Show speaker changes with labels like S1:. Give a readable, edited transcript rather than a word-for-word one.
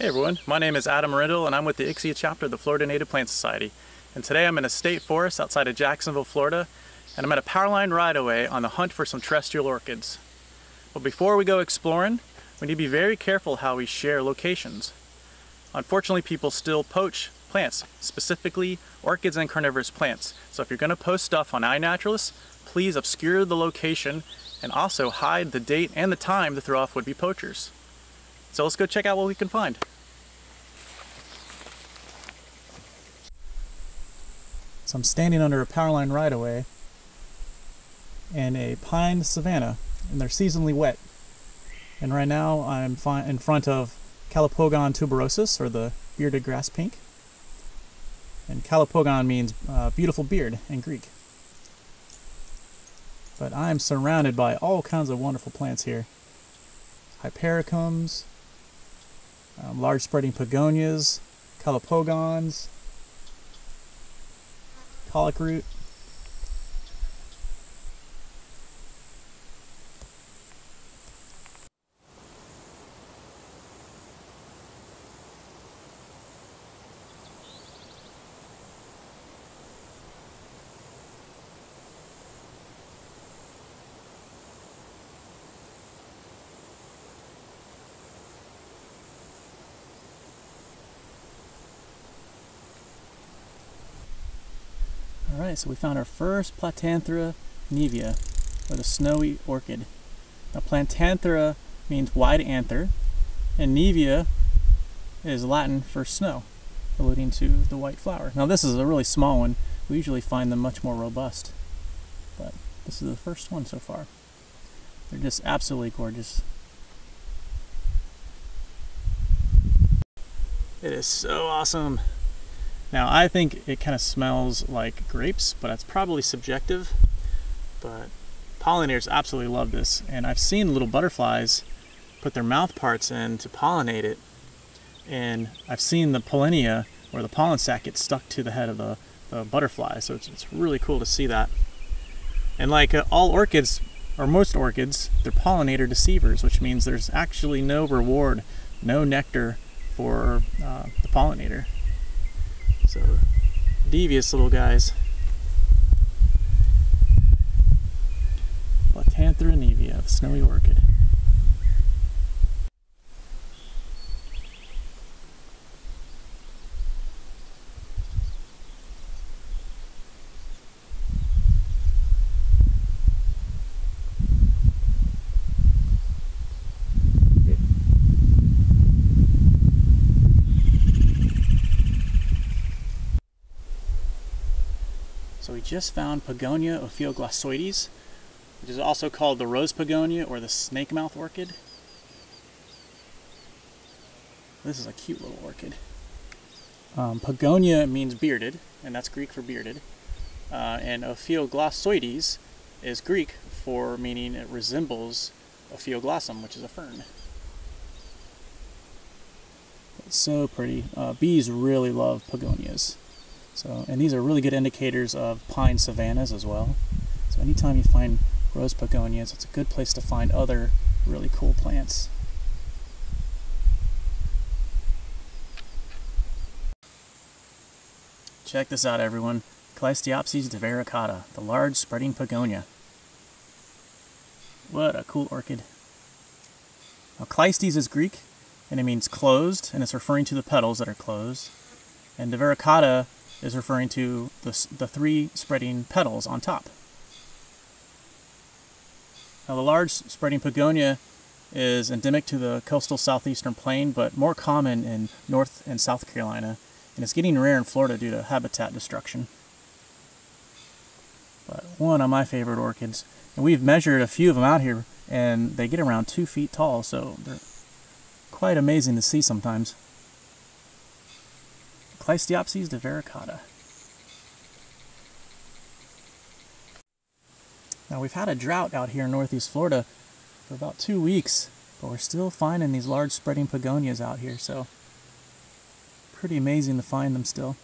S1: Hey everyone, my name is Adam Arendell and I'm with the Ixia chapter of the Florida Native Plant Society. And today I'm in a state forest outside of Jacksonville, Florida, and I'm at a power line right-of-way on the hunt for some terrestrial orchids. But before we go exploring, we need to be very careful how we share locations. Unfortunately, people still poach plants, specifically orchids and carnivorous plants. So if you're going to post stuff on iNaturalist, please obscure the location and also hide the date and the time to throw off would-be poachers. So let's go check out what we can find. So I'm standing under a power line right-of-way in a pine savanna, and they're seasonally wet. And right now I'm in front of Calopogon tuberosus, or the bearded grass pink. And Calopogon means beautiful beard in Greek. But I'm surrounded by all kinds of wonderful plants here. Hypericums, large spreading Pagonias, Calopogons, colic root. Alright, so we found our first Platanthera nevea, or the snowy orchid. Now Platanthera means wide anther, and nevea is Latin for snow, alluding to the white flower. Now this is a really small one. We usually find them much more robust, but this is the first one so far. They're just absolutely gorgeous. It is so awesome. Now I think it kind of smells like grapes, but that's probably subjective. But pollinators absolutely love this, and I've seen little butterflies put their mouth parts in to pollinate it, and I've seen the pollinia, or the pollen sac, get stuck to the head of the butterfly, so it's really cool to see that. And like all orchids, or most orchids, they're pollinator deceivers, which means there's actually no reward, no nectar for the pollinator. So, devious little guys. Platanthera nevea, the snowy orchid. So we just found Pagonia ophioglossaides, which is also called the rose Pagonia or the snake mouth orchid. This is a cute little orchid. Pagonia means bearded, and that's Greek for bearded. And ophioglossaides is Greek for meaning it resembles Ophioglossum, which is a fern. It's so pretty. Bees really love Pagonias. So, and these are really good indicators of pine savannas as well. So anytime you find rose Pagonias, it's a good place to find other really cool plants. Check this out, everyone. Cleistiopsis divaricata, the large spreading Pagonia. What a cool orchid. Now, Kleistes is Greek, and it means closed, and it's referring to the petals that are closed. And divaricata is referring to the three spreading petals on top. Now the large spreading Pagonia is endemic to the coastal southeastern plain, but more common in North and South Carolina, and it's getting rare in Florida due to habitat destruction. But one of my favorite orchids, and we've measured a few of them out here, and they get around 2 feet tall, so they're quite amazing to see sometimes. Cleistiopsis divaricata. Now we've had a drought out here in northeast Florida for about 2 weeks, but we're still finding these large spreading Pagonias out here, so pretty amazing to find them still.